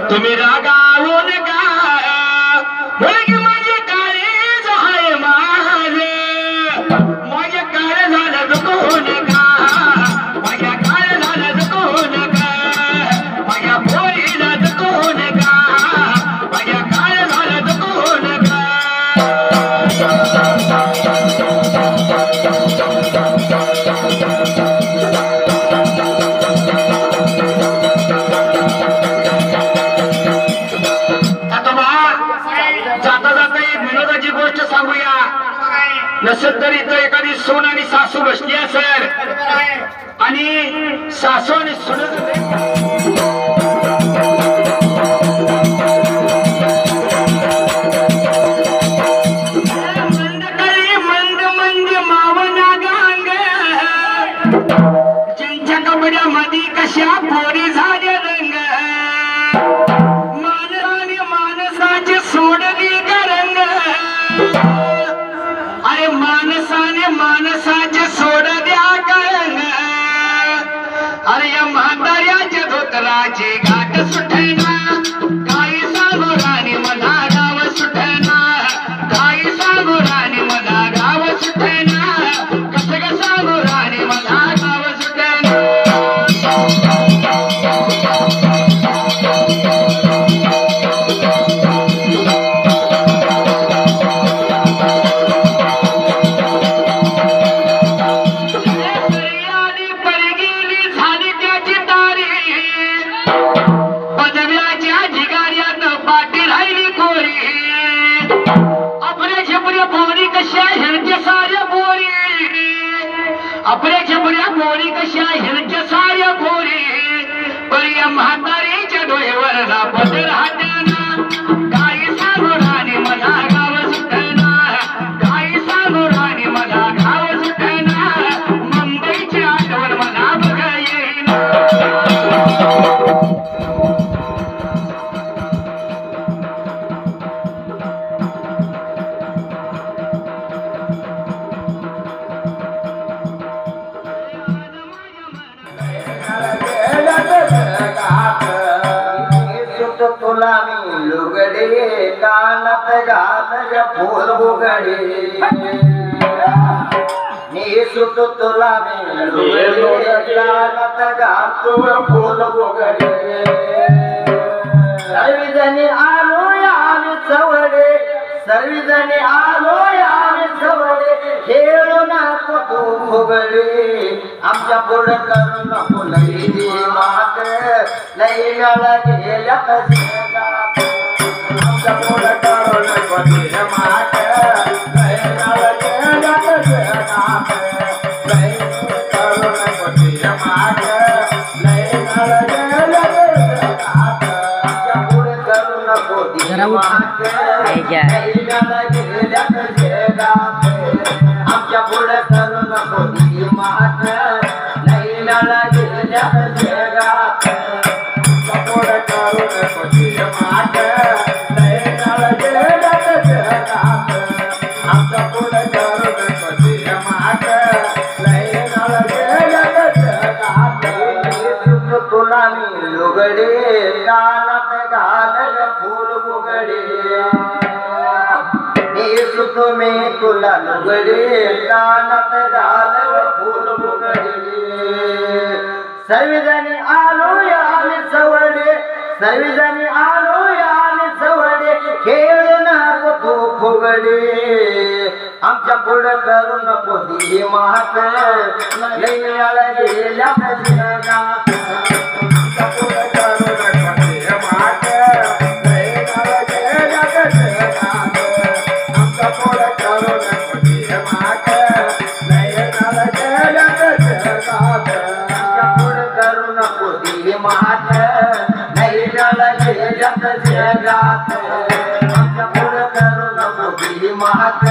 तुम्ही रागावू नका मुलगी माझे काळीज आहे माझे काळ झालं दुखू नका माझ्या काळ झालं दुखू नका माझ्या पोरीला दुखू नका माझ्या काळ झालं दुखू नका नसेल तर इथं एखादी सून आणि सासू बसली असेल आणि सासू आणि सून मंदकरी मंद मंद मावना गांग ज्यांच्या कपड्यामध्ये कशा पोरी झाले रंग मानवाने माणसाचे सोडली रंग अरे माणसाने माणसाचे सोड द्या गंग अरे या म्हाताऱ्याच्या धोतराची गाठ सुटना काही सांगू राणी मला गाव सुटना काही सांगू राणी मला गाव सुटना कसं सांगू राणी मला गाव सुटना अपने छपऱ्या पोरी कशा हिरच्या साऱ्या पोरी पण या म्हातारीच्या डोळ्यावर ना पदर हाताना काही सांगू राणी मला गाव सुटना काही सांगू राणी मला गाव सुटना मुंबईची आठवण मला बघा येईना तुला मी लुगडे कानात घाल फूल बुगडे सुत तुला मी लुगडे कानात घाल फूल बुगडे सर्वजणी आलो आम्ही चवडे सर्वजणी आलो आम्ही सवडे खेळू नको तू फुगडे आमच्या पुढे करू नको लई दे मात लई मेळा गेल्या जगात आमच्या पुढे करू नको दे मात लई मेळा गेल्या जगात लई करू नको दे मात लई मेळा गेल्या जगात आमच्या पुढे करू नको दे मात लई मेळा गेल्या जगात आमच्या पुढे करू नको दे मात लई मेळा गेल्या जगात आमच्या पुढे करू नको दे मात लई मेळा गेल्या जगात आमच्या पुढे करू नको दे मात लई मेळा गेल्या जगात तुला मी लुगडे कानात घाल फूल बुगडे तुम्ही तुला लुगडे कानात घाल फूल बुगडे सर्वजणी आलो आम्ही सवडे सर्वजणी आलो आम्ही सवडे खेळू नको तू फुगडे आमच्या पुढे करू नको दे मात लई मेळा गेल्या जगात आमच्या पुढे करू नको दे मात लई मेळा गेल्या जगात आमच्या पुढे करू नको दे मात लई मेळा गेल्या जगात आमच्या पुढे करू नको दे मात लई मेळा गेल्या जगात आमच्या पुढे करू नको दे मात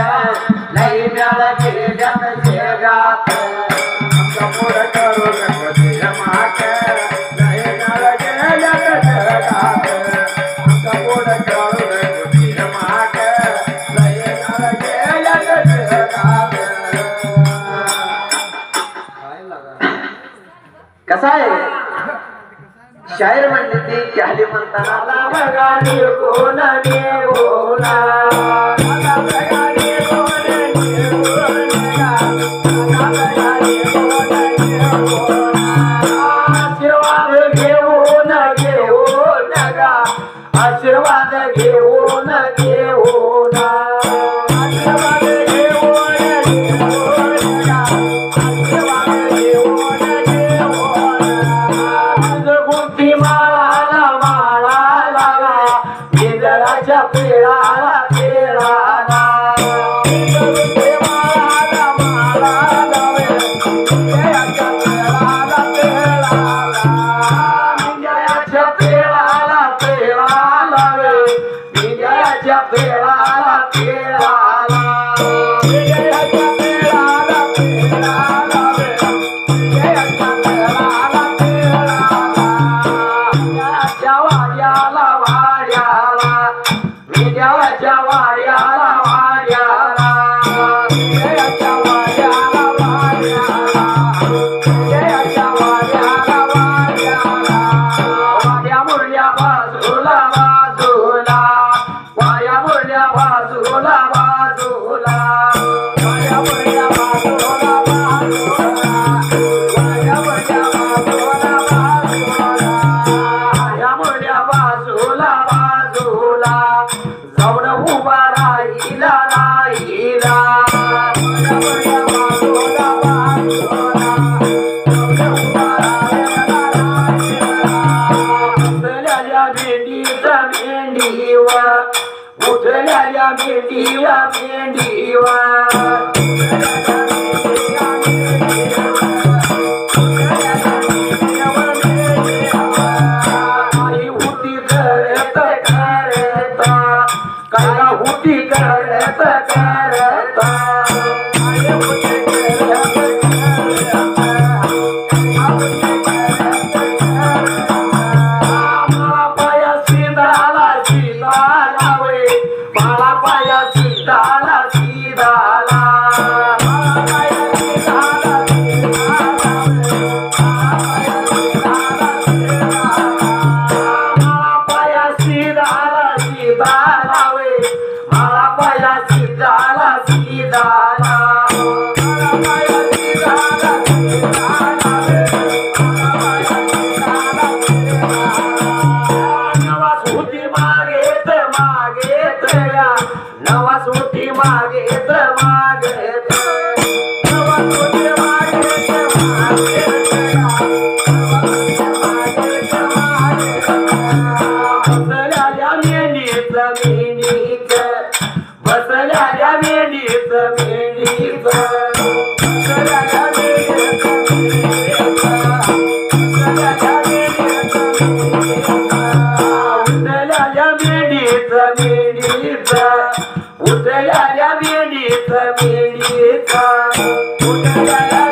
लई मेळा गेल्या जगात आमच्या पुढे करू नको दे मात लई मेळा गेल्या जगात आमच्या पुढे करू नको दे मात लई मेळा गेल्या जगात कसा आहे शायर म्हणले ती क्याली म्हणताना बघाडी कोण देवोना आशीर्वाद घेऊन घेऊन गा आशीर्वाद घेऊन घेऊन आशीर्वाद घेऊन घेऊन गा आशीर्वाद घेऊन घेऊन गुंती माळाला माळा लागा इंद्राच्या पेळाला पेळाला गुंती माळाला माळा लावे इंद्राच्या पेळाला पेळाला इंद्राच्या पेळाला पेळाला वे इंद्राच्या पेळाला पेळाला इंद्राच्या पेळाला पेळाला वे इंद्राच्या पेळाला वाड्याला वाड्याला विद्याच्या वाड्याला वाड्याला विद्याच्या वाड्याला वाड्याला विद्याच्या वाड्याला वाड्याला वाड्या मुरल्या बाजूला बाजूला वाड्या मुरल्या बाजूला बाजूला वाड्या मुरल्या बाजूला बाजूला वाड्या मुरल्या बाजूला बाजूला बाजूला जाऊन उभा राहिला राहिला बाजूला बाजूला उठलेल्या मेंढीचा मेंढीवर उठलेल्या मेंढीला मेंढीवर काया हुटी करत करत मला पाया सीताला सीताला वे मला पाया सीताला सीताला नवा सुटी मागे मागे मेंढीच बसल्या मेंढीच मेंढीच बसल्या मेंढीच उतरल्या मेंढीच मेंढीच उतरल्या मेंढीच मेंढीच उतरल्या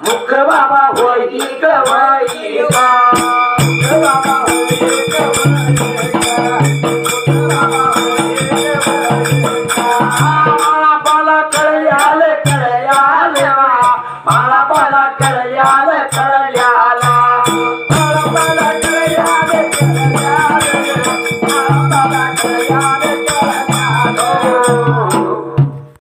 मुख बाबा होई गवाई का